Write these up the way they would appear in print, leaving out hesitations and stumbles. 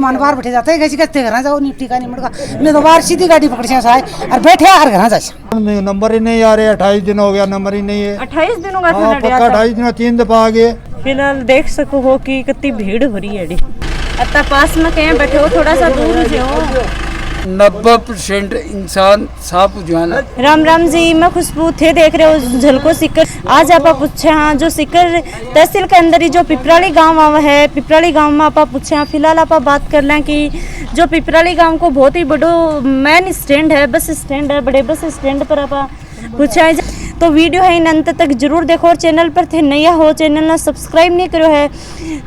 मान बाहर बैठे जाते कैसे कहते घर जाओ निपटी का निमड़ का मैं तो बाहर सीधी गाड़ी पकड़ से आए और बैठे और घर जा नंबर ही नहीं आ रहे 28 दिन हो गया नंबर ही नहीं है 28 दिनों का था पक्का 28 दिन 3 दफा आ गए। फिलहाल देख सको हो कि कितनी भीड़ हो रही है अत्ता पास में कहीं बैठे हो थोड़ा सा दूर हो 90% इंसान साफ उजाला। राम राम जी मैं खुशबू थे देख रहे हो झलको सिक्कर। आज आप पूछे हाँ जो सिक्कर तहसील के अंदर ही जो पिपराली गांव आवा है पिपराली गांव में आप पूछे हाँ फिलहाल आप बात कर लें कि जो पिपराली गांव को बहुत ही बड़ो मेन स्टैंड है बस स्टैंड है बड़े बस स्टैंड पर आप पूछा है तो वीडियो है इन अंत तक जरूर देखो और चैनल पर थे नया हो चैनल ना सब्सक्राइब नहीं करो है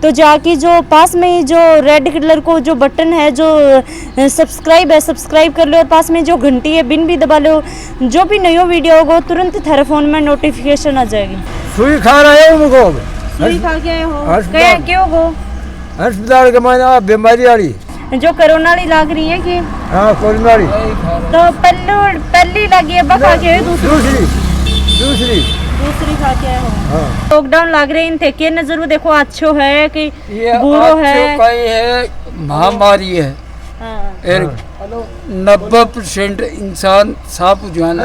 तो जाके जो पास में ही जो रेड कलर को जो बटन है जो सब्सक्राइब है सब्सक्राइब कर लो और पास में जो घंटी है बिन भी दबा लो जो भी नयो वीडियो होगा तुरंत थारे फोन में नोटिफिकेशन आ जाएगी। सुई खा रहे हो मुझको सुई खा के आए हो क्यों हो अस्पताल के मायने बीमारी वाली जो कोरोना वाली लग रही है कि हाँ कोरोना वाली तो पहली लगी है बस आके दूसरी खा के आए हो। लॉकडाउन लग रहे इन थे के नजर में देखो अच्छो है कि बुरो है कहीं है महामारी है 90% इंसान साफ उजाला।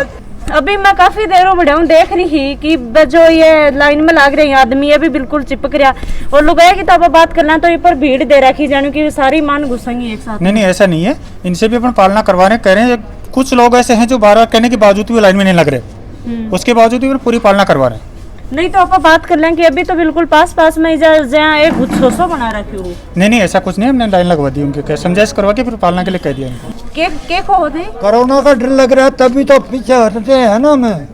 अभी मैं काफी देरों बढ़िया देख रही कि जो ये लाइन में लग रहे हैं आदमी ये भी बिल्कुल चिपक रहा और लोग है कि तो अब बात करना तो ये पर भीड़ दे रखी जाने की सारी मान घुसेंगी एक साथ। नहीं ऐसा नहीं है इनसे भी अपन पालना करवा रहे हैं कह रहे हैं कुछ लोग ऐसे हैं जो बार कहने के बावजूद भी लाइन में नहीं लग रहे उसके बावजूद भी पूरी पालना करवा रहे हैं। नहीं तो आप बात कर लें कि अभी तो बिल्कुल पास में जहाँ एक गुच्छोसो बना रखी हो। नहीं ऐसा कुछ नहीं हमने लाइन लगवा दी उनके समझाइश करवा के फिर पालना के लिए कह दिया इनको। के को होते कोरोना का डर लग रहा है तभी तो पीछे हटते हैं ना मैं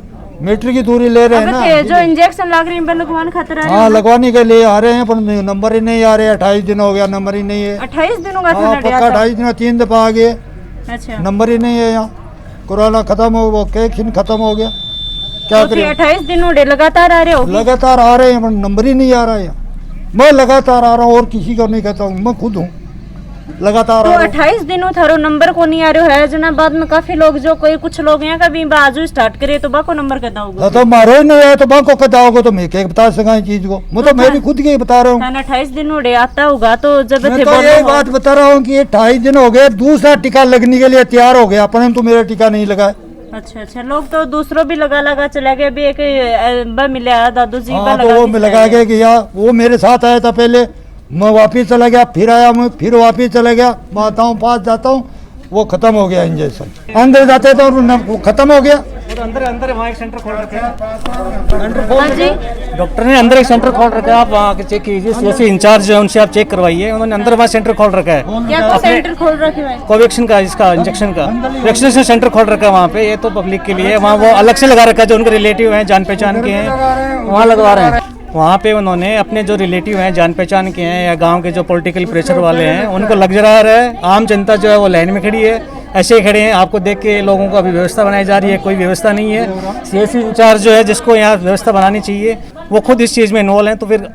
मीटर की दूरी ले रहे हैं ना जो इंजेक्शन लग रही है लगवाने खातिर हाँ लगवाने के लिए आ रहे हैं पर नंबर ही नहीं आ रहे 28 दिन हो गया नंबर ही नहीं है 28 दिनों का पक्का 28 दिन 3 दफा आ गए अच्छा नंबर ही नहीं है यहाँ कोरोना खत्म हो वो कैक्सीन खत्म हो गया क्या करें 28 दिन हो लगातार आ रहे हो लगातार आ रहे हैं पर नंबर ही नहीं आ रहा है मैं लगातार आ रहा हूँ और किसी को नहीं कहता हूँ मैं खुद हूँ लगातार तो 28 दिनों थारो नंबर को नहीं आ रहे है जना बाद में काफी लोग जो कोई कुछ लोग हैं कभी बाजू स्टार्ट करे तो बाको नंबर कहता होगा तो मारो ही नहीं है तो बाको कहता होगा तो मैं क्या बता सका इस चीज को मैं तो मैं भी खुद के बता रहा हूँ 28 दिन हो आता होगा तो जब मैं तो ये बात बता रहा हूँ कि 28 दिन हो गए दूसरा टीका लगने के लिए तैयार हो गया अपन तो मेरा टीका नहीं लगा। अच्छा लोग तो दूसरों भी लगा चला गया भी एक मिले दादू जी तो वो लगा गया कि यार वो मेरे साथ आया था पहले मैं वापिस चला गया फिर आया मैं फिर वापिस चला गया मैं आता हूँ पास जाता हूँ वो खत्म हो गया इंजेक्शन अंदर जाते तो वो खत्म हो गया अंदर वहाँ एक सेंटर खोल रखे हैं डॉक्टर ने अंदर एक सेंटर खोल रखा है आप वहाँ के चेक कीजिए जैसे इंचार्ज है उनसे आप चेक करवाइए उन्होंने अंदर वहाँ सेंटर खोल रखा है क्या सेंटर खोल रखे है कोवैक्सीन का इसका इंजेक्शन का वैक्सीनेशन सेंटर खोल रखा है वहाँ पे ये तो पब्लिक के लिए वहाँ वो अलग से लगा रखा है जो उनके रिलेटिव हैं जान पहचान के हैं वहाँ लगवा रहे हैं वहाँ पे उन्होंने अपने जो रिलेटिव हैं जान पहचान के हैं या गांव के जो पॉलिटिकल प्रेशर वाले हैं उनको लग जा रहा है आम जनता जो है वो लाइन में खड़ी है ऐसे ही खड़े हैं आपको देख के लोगों को अभी व्यवस्था बनाई जा रही है कोई व्यवस्था नहीं है सीएससी इंचार्ज जो है जिसको यहाँ व्यवस्था बनानी चाहिए वो खुद इस चीज़ में इन्वॉल्व है तो फिर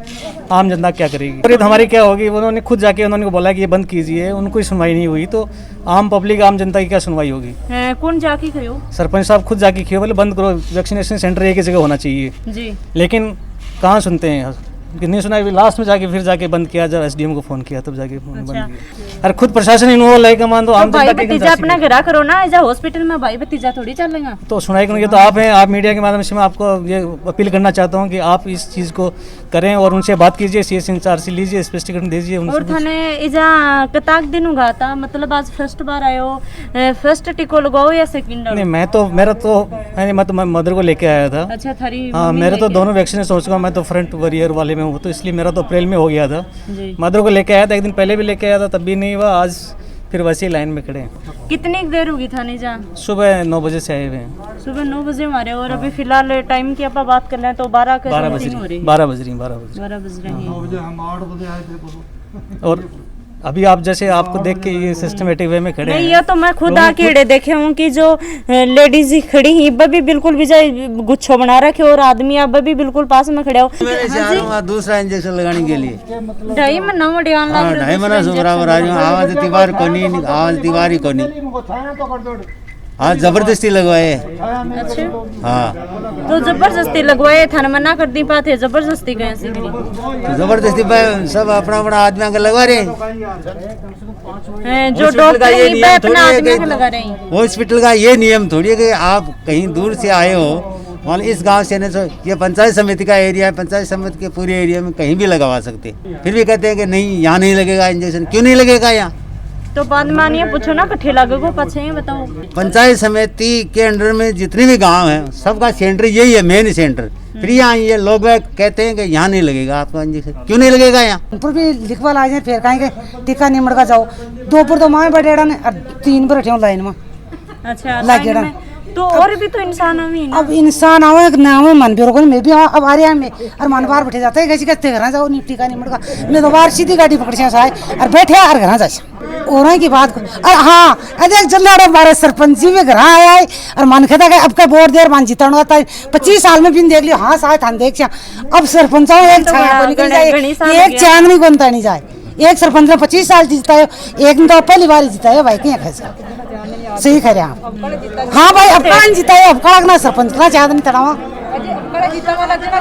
आम जनता क्या करेगी और हमारी क्या होगी उन्होंने खुद जाके उन्होंने बोला कि ये बंद कीजिए उनको ही सुनवाई नहीं हुई तो आम पब्लिक आम जनता की क्या सुनवाई होगी। कौन जाके खड़े सरपंच साहब खुद जाके खियो बोले बंद करो वैक्सीनेशन सेंटर एक ही जगह होना चाहिए जी लेकिन कहाँ सुनते हैं नहीं सुना लास्ट में जाके फिर जाके बंद किया जब एसडीएम को फोन किया तब जाके बंद किया अरे खुद प्रशासन इन्वॉल्व है कमान तो भाई भतीजा अपना गिरा करो ना ऐसा हॉस्पिटल में भाई भतीजा थोड़ी चलेगा तो सुनाई करेंगे तो आप हैं आप मीडिया के माध्यम से मैं आपको ये अपील करना चाहता हूँ कि आप इस चीज़ को करें और उनसे बात कीजिए सीएस इंचार्ज से लीजिए स्पष्टीकरण दीजिए और थाने इजा कताक दिन हुआ था मतलब आज फर्स्ट बार आयो फर्स्ट टीको लगाओ या सेकंड नहीं मैं तो मेरा तो मैं तो मदर को लेके आया था अच्छा थारी हाँ मेरे तो दोनों वैक्सीन सोच रहा हूँ मैं तो फ्रंट वॉरियर वाले में हूँ तो इसलिए मेरा तो अप्रैल में हो गया था मदर को लेके आया था एक दिन पहले भी लेके आया था तब भी नहीं हुआ आज फिर वैसे ही लाइन में खड़े हैं। कितनी देर होगी थाने जा सुबह 9 बजे से आए हुए हैं सुबह 9 बजे हमारे और अभी फिलहाल टाइम की आप बात कर लें तो 12 बज रही और अभी आप जैसे आपको देख के ये सिस्टमेटिक वे में खड़े हैं ये तो मैं खुद आके देखे हूँ कि जो लेडीज खड़ी ही भी बिल्कुल भी गुच्छो बना रखे और आदमी अब भी बिल्कुल पास में खड़े हो दूसरा इंजेक्शन लगाने के लिए 2.5 महीना में ढाई महीना से बराबर आ जाऊँ आवाज दीवार को नहीं हाँ जबरदस्ती लगवाए हैं। अच्छा, हाँ तो जबरदस्ती लगवाए थाने मना कर दी पाते जबरदस्ती गए सी तो जबरदस्ती पे सब अपना अपना आदमी के लगवा रहे हैं। जो हॉस्पिटल का डॉक्टर ये ही नियम अपना थोड़ी है आदमी कि- को लगा रहे हैं। हॉस्पिटल का ये नियम थोड़ी है कि आप कहीं दूर से आए हो, मान लो इस गांव से नहीं, ये पंचायत समिति का एरिया है, पंचायत समिति के पूरे एरिया में कहीं भी लगवा सकते, फिर भी कहते हैं कि नहीं यहाँ नहीं लगेगा इंजेक्शन। क्यों नहीं लगेगा यहाँ? तो बाद मानिए पूछो ना कट्ठे लागेगो पछे ही बताओ। पंचायत समिति के अंडर में जितने भी गांव हैं सबका सेंटर यही है, मेन सेंटर। फिर यहाँ ये लोग कहते हैं कि यहाँ नहीं लगेगा आपका इंजेक्शन। क्यों नहीं लगेगा यहाँ? उन पर भी लिखवा ला जाए फिर कहेंगे टीका निमड़ का जाओ। 2 पर तो माँ बडेड़ा ने और 3 पर बैठे लाइन में। अच्छा लग लाइन गया। में तो और भी तो इंसान है ना। अब इंसान आवे ना आवे मन भी रोको मैं भी आऊँ अब आ रहा है मैं और मन बाहर बैठे जाता है कैसे कहते घर जाओ नहीं टीका निमड़ का। मैं तो बाहर सीधी गाड़ी पकड़ से आए और बैठे और घर जा और की बात और हाँ अरे एक जल्लाड़ा हमारे सरपंच जी भी घर आया है और मन कहता है अब का वोट देर मान जीता 25 साल में भी देख लियो। हाँ शायद हम देख अब सरपंच एक छाया को निकल जाए एक चांदनी को नहीं जाए। एक सरपंच ने 25 साल जीता है, एक ने तो पहली बार जीता है भाई क्या कैसा सही करे आप। हाँ भाई अब कौन जीता है? अब कड़कना सरपंच का चांदनी तड़ावा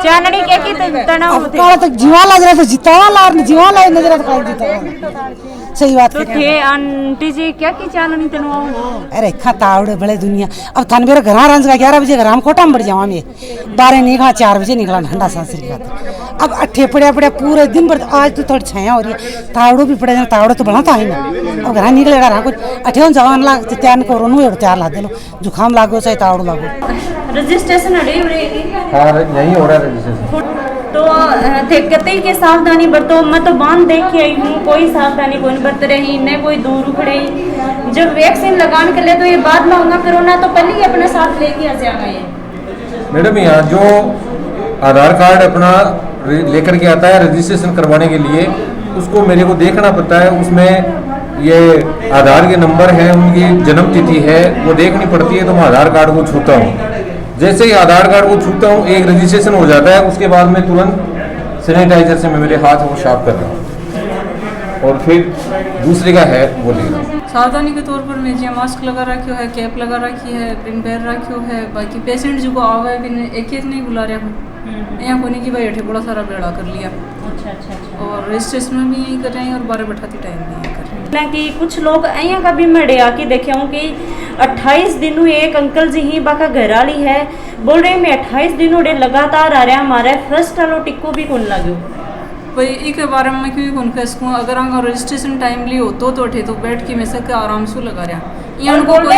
चांदनी के की तनाव अब काला तो जीवा लग रहा तो जीता लार जीवा ला नजर तो काल जीता सही बात तो थे आंटी जी क्या की चांदनी तनाव हो। अरे खतावड़े बड़े दुनिया अब थान मेरे घर रांझ का 11 बजे घर कोटा में बढ़ जावा मैं 12 निकला 4 बजे निकला ठंडा सांसरी का अब अट्ठे पड़े पूरे दिन भर। आज तो थोड़ी छाया हो रही है तावड़ो भी पड़े तावड़ो तो बढ़ाता है ना अब घर निकलेगा रहा कुछ अठे जवान लाग तैयार करो नु तैयार ला दे लो जुकाम लागो चाहे तावड़ो लागो। रजिस्ट्रेशन अड़े रहेगी हाँ यही हो रहा है रजिस्ट्रेशन। तो थे कतई के सावधानी बरतो। मैं तो बांध देख के आई हूँ कोई सावधानी कोई नहीं बरत रही न कोई दूर उखड़े। जब वैक्सीन लगाने के लिए तो ये बाद में होगा कोरोना तो पहले ही अपने साथ लेके आ जाएगा ये। मैडम यहाँ जो आधार कार्ड अपना लेकर के आता है रजिस्ट्रेशन करवाने के लिए उसको मेरे को देखना पड़ता है। उसमें ये आधार के नंबर है, उनकी जन्म तिथि है, वो देखनी पड़ती है। तो मैं आधार कार्ड को छूता हूँ। जैसे ही आधार कार्ड को छूता हूँ एक रजिस्ट्रेशन हो जाता है। उसके बाद में तुरंत सैनिटाइजर से मैं मेरे हाथ वो साफ कर रहा हूँ और फिर दूसरे का है वो ले रहा हूँ। सावधानी के तौर पर मैं जिया मास्क लगा रखियो है, कैप लगा रखी है, पिन पहन रखियो है। बाकी पेशेंट जो को आवे भी एक नहीं बुला रहा हूँ यहाँ कोने की भाई अठे बड़ा सारा बेड़ा कर लिया। अच्छा। और रजिस्ट्रेशन में भी यही कर रहे हैं और 12 बैठाती टाइम भी यही कर रहे हैं। कि कुछ लोग अहिया का भी मैं डेया की देखे हूँ कि 28 दिनों एक अंकल जी ही बाका घराली है बोल रहे मैं 28 दिनों डे लगातार आ रहा हमारे फर्स्ट वालो टिक्को भी कौन लगे भाई एक बारे में क्यों कौन कह सकूँ अगर हम रजिस्ट्रेशन टाइमली हो तो अठे तो बैठ के मैं सके आराम से लगा रहा उनको कोई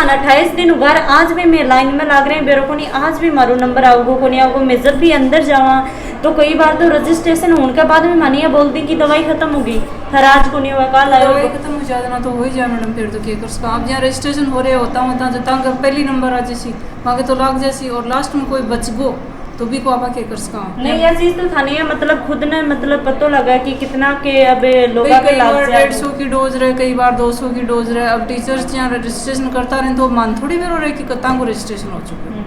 28 दिन उगार आज भी मैं लाइन में लाग रहे हैं बेरो को नहीं आज भी मारो नंबर आओगो को नहीं आओगो। मैं जब भी अंदर जावा तो कई बार तो रजिस्ट्रेशन होने के बाद में मानिए बोल दी कि दवाई खत्म हो गई हर आज को नहीं हुआ कल आयो दवाई खत्म हो जाए ना तो हो ही जाए मैडम। फिर तो क्या कर सकता आप जहाँ रजिस्ट्रेशन हो रहे होता जब तक पहली नंबर आ जैसी वहाँ तो लाग जैसी और लास्ट में कोई बच गो तो भी को आप क्या कर सकता नहीं यह चीज तो था नहीं मतलब खुद ने मतलब पता लगा कि कितना के अब लोग कई बार 150 की डोज रहे कई बार 200 की डोज रहे। अब टीचर्स जहाँ रजिस्ट्रेशन करता रहे तो मान थोड़ी भी रहे कि कत्ता को रजिस्ट्रेशन हो चुके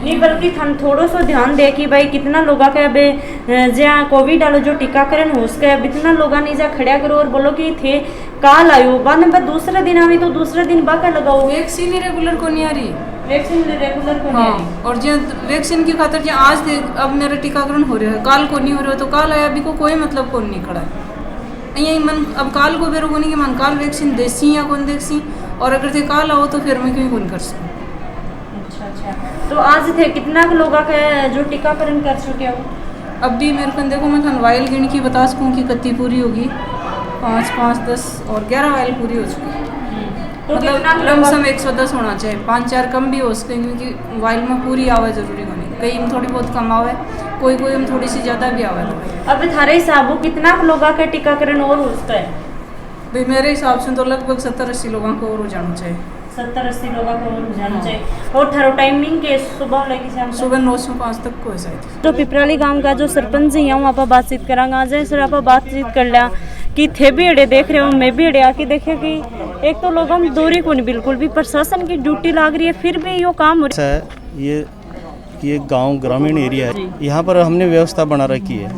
नहीं बल्कि हम थोड़ा सा ध्यान दे कि भाई कितना लोग के अब जहाँ कोविड वाला जो टीकाकरण हो उसके अब इतना लोग नहीं जा खड़ा करो और बोलो कि थे काल आयो बाद में दूसरे दिन आवी तो दूसरे दिन बाका लगाओ। वैक्सीन ही रेगुलर को नहीं आ रही वैक्सीन रेगुलर को नहीं आ रही और जो वैक्सीन की खातर जो आज थे अब मेरा टीकाकरण हो रहा है काल को नहीं हो रहा तो काल आया अभी को कोई मतलब कौन नहीं खड़ा है यही मन अब काल को बेरो नहीं कि मन काल वैक्सीन देसी या कौन देसी और अगर थे काल आओ तो फिर मैं क्यों कौन कर सकूँ। अच्छा तो आज थे कितना लोग जो टीकाकरण कर चुके हो? अब भी मेरे को देखो मैं वायल गिन की बता सकूँ कि कत्ती पूरी होगी 5, 5, 10 और 11 वायल पूरी हो चुकी है। तो मतलब लमसम 110 होना चाहिए 5-4 कम भी हो सके क्योंकि वाइल में पूरी आवे जरूरी होनी कई हम थोड़ी बहुत कम आवे कोई हम थोड़ी सी ज़्यादा भी आवे। अब थारे हिसाब कितना लोग का टीकाकरण और हो सकता है? भाई मेरे हिसाब से तो लगभग 70-80 लोगों को और हो जाना चाहिए 70-80 लोगों को और हो जाना चाहिए। और थारो टाइमिंग के सुबह लेके शाम सुबह 9 से 5 तक को है शायद। जो पिपराली गांव का जो सरपंच जी हैं आप बातचीत करांगा आज सर आप बातचीत कर लिया कि थे भी अड़े देख रहे हो मैं भी अड़े आके देखे कि एक तो लोग हम दूरी को नहीं बिल्कुल भी प्रशासन की ड्यूटी लाग रही है फिर भी यो काम हो रहा है। ये गांव ग्रामीण एरिया है यहाँ पर हमने व्यवस्था बना रखी है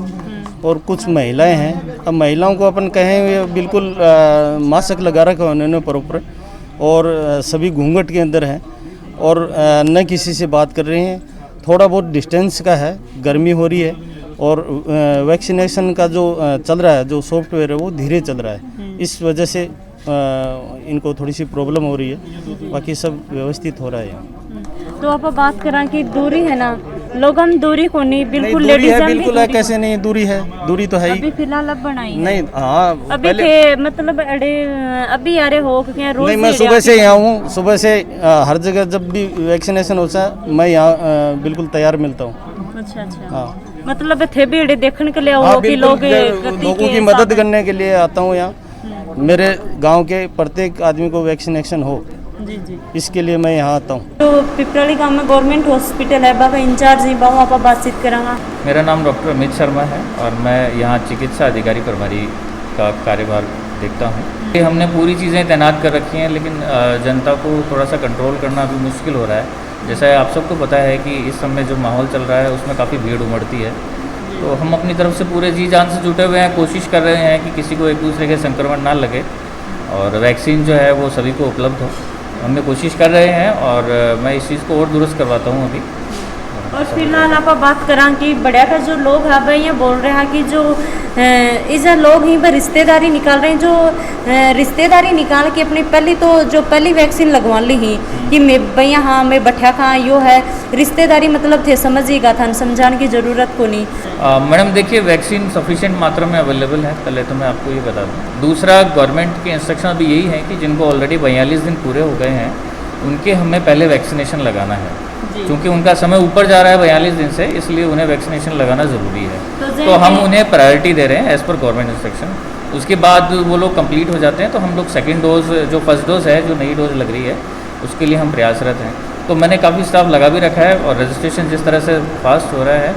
और कुछ महिलाएं हैं। अब महिलाओं को अपन कहें बिल्कुल मास्क लगा रखा है उन्होंने प्रॉपर और सभी घूंघट के अंदर हैं और न किसी से बात कर रहे हैं। थोड़ा बहुत डिस्टेंस का है, गर्मी हो रही है और वैक्सीनेशन का जो चल रहा है, जो सॉफ्टवेयर है वो धीरे चल रहा है, इस वजह से इनको थोड़ी सी प्रॉब्लम हो रही है, बाकी सब व्यवस्थित हो रहा है। तो आप बात करें कि दूरी है ना, लोग हम दूरी को नहीं बिल्कुल दूरी है, बिल्कुल है, कैसे नहीं दूरी है, दूरी तो है ही। अभी फिलहाल अब बनाई नहीं, हाँ अभी थे मतलब अभी आ रहे हो क्योंकि रोज नहीं, मैं सुबह से यहाँ हूँ, सुबह से हर जगह जब भी वैक्सीनेशन होता है मैं यहाँ बिल्कुल तैयार मिलता हूँ। अच्छा अच्छा, हाँ मतलब थे भीड़ देखने के लिए हाँ, हो कि लोगों की मदद करने के लिए आता हूँ यहाँ। मेरे गांव के प्रत्येक आदमी को वैक्सीनेशन हो, जी जी, इसके लिए मैं यहाँ आता हूँ। तो पिपराली गांव में गवर्नमेंट हॉस्पिटल है, बाबा इंचार्ज ही बाबा आप बातचीत करांगा। मेरा नाम डॉक्टर अमित शर्मा है और मैं यहाँ चिकित्सा अधिकारी प्रभारी का कार्यभार देखता हूँ। हमने पूरी चीज़ें तैनात कर रखी हैं, लेकिन जनता को थोड़ा सा कंट्रोल करना अभी मुश्किल हो रहा है। जैसा आप सबको पता है कि इस समय जो माहौल चल रहा है उसमें काफ़ी भीड़ उमड़ती है, तो हम अपनी तरफ से पूरे जी जान से जुटे हुए हैं, कोशिश कर रहे हैं कि किसी को एक दूसरे के संक्रमण ना लगे और वैक्सीन जो है वो सभी को उपलब्ध हो। हमने कोशिश कर रहे हैं और मैं इस चीज़ को और दुरुस्त करवाता हूँ अभी। और फिलहाल आप बात करें कि बड़ा का जो लोग है भाई ये बोल रहे हैं कि जो इस लोग ही पर रिश्तेदारी निकाल रहे हैं, जो रिश्तेदारी निकाल के अपनी पहली वैक्सीन लगवा ली ही कि मैं भैया हाँ मैं बैठा खाँ यो है रिश्तेदारी, मतलब थे समझिएगा था, समझाने की ज़रूरत को नहीं। मैडम देखिए, वैक्सीन सफिशिएंट मात्रा में अवेलेबल है, पहले तो मैं आपको ये बता दूँ। दूसरा, गवर्नमेंट के इंस्ट्रक्शन अभी यही है कि जिनको ऑलरेडी 42 दिन पूरे हो गए हैं उनके हमें पहले वैक्सीनेशन लगाना है, क्योंकि उनका समय ऊपर जा रहा है 42 दिन से, इसलिए उन्हें वैक्सीनेशन लगाना ज़रूरी है। तो हम उन्हें प्रायोरिटी दे रहे हैं एज़ पर गवर्नमेंट इंस्ट्रक्शन। उसके बाद वो लोग कंप्लीट हो जाते हैं तो हम लोग सेकंड डोज, जो फर्स्ट डोज है, जो नई डोज लग रही है, उसके लिए हम प्रयासरत हैं। तो मैंने काफ़ी स्टाफ लगा भी रखा है और रजिस्ट्रेशन जिस तरह से फास्ट हो रहा है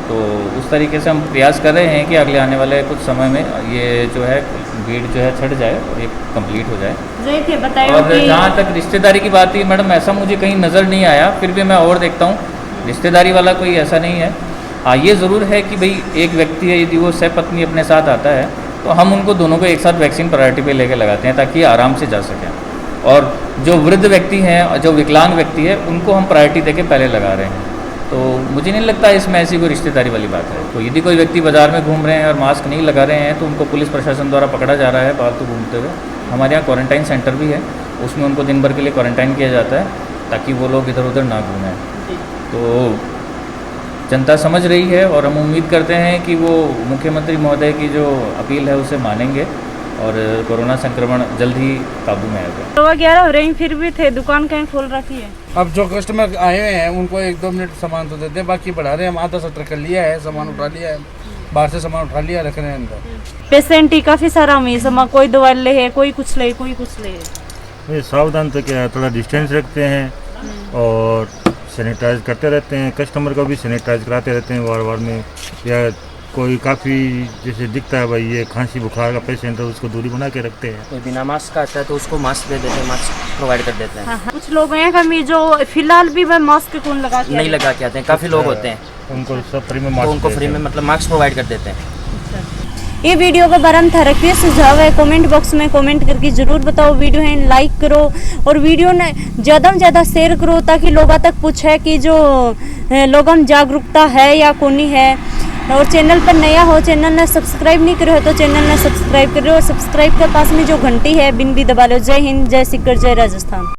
तो उस तरीके से हम प्रयास कर रहे हैं कि अगले आने वाले कुछ समय में ये जो है भीड़ जो है छट जाए और ये कंप्लीट हो जाए। और जहाँ तक रिश्तेदारी की बात है मैडम, ऐसा मुझे कहीं नज़र नहीं आया, फिर भी मैं और देखता हूँ रिश्तेदारी वाला कोई ऐसा नहीं है। हाँ, ये ज़रूर है कि भाई एक व्यक्ति है, यदि वो सहपत्नी अपने साथ आता है तो हम उनको दोनों को एक साथ वैक्सीन प्रायोरिटी पे लेके लगाते हैं ताकि आराम से जा सकें। और जो वृद्ध व्यक्ति हैं, जो विकलांग व्यक्ति है, उनको हम प्रायोरिटी देके पहले लगा रहे हैं। तो मुझे नहीं लगता इसमें ऐसी कोई रिश्तेदारी वाली बात है। तो यदि कोई व्यक्ति बाज़ार में घूम रहे हैं और मास्क नहीं लगा रहे हैं तो उनको पुलिस प्रशासन द्वारा पकड़ा जा रहा है फालतू घूमते हुए। हमारे यहाँ क्वारंटाइन सेंटर भी है, उसमें उनको दिन भर के लिए क्वारंटाइन किया जाता है ताकि वो लोग इधर उधर ना घूमें। तो जनता समझ रही है और हम उम्मीद करते हैं कि वो मुख्यमंत्री महोदय की जो अपील है उसे मानेंगे और कोरोना संक्रमण जल्द ही काबू में आएगा। तो 11 हो रही फिर भी थे, दुकान कहीं खोल रखी है। अब जो कस्टमर आए हुए हैं उनको 1-2 मिनट सामान तो देते हैं, बाकी बढ़ा रहे हैं। हम आधा शटर कर लिया है, सामान उठा लिया है, बाहर से सामान उठा लिया, रख रहे हैं अंदर। पेशेंट ही काफ़ी सारा हमें कोई दवाई ले है, कोई कुछ ले, कोई कुछ ले। सावधान तो क्या है, थोड़ा डिस्टेंस रखते हैं और सैनिटाइज करते रहते हैं। कस्टमर को भी सैनिटाइज कराते रहते हैं वार में, या कोई काफ़ी जैसे दिखता है भाई ये खांसी बुखार का पेशेंट है, उसको दूरी बना के रखते हैं। कोई बिना मास्क का आता है तो उसको मास्क दे देते हैं, मास्क प्रोवाइड कर देते हैं। हाँ, कुछ लोग हैं कमी जो फिलहाल भी वह मास्क कौन लगा के नहीं लगा के आते हैं, काफ़ी लोग होते हैं, उनको सब फ्री में तो उनको फ्री में मतलब मास्क प्रोवाइड कर देते हैं। ये वीडियो का बारे में था रखिए सुझाव है कमेंट बॉक्स में कमेंट करके ज़रूर बताओ। वीडियो है लाइक करो और वीडियो ने ज़्यादा से ज़्यादा शेयर करो ताकि लोगों तक पूछे कि जो लोगों में जागरूकता है या कोनी है। और चैनल पर नया हो, चैनल ने सब्सक्राइब नहीं करे हो तो चैनल ने सब्सक्राइब करो और सब्सक्राइब के पास में जो घंटी है बिन भी दबा लो। जय हिंद, जय सिक्कर, जय राजस्थान।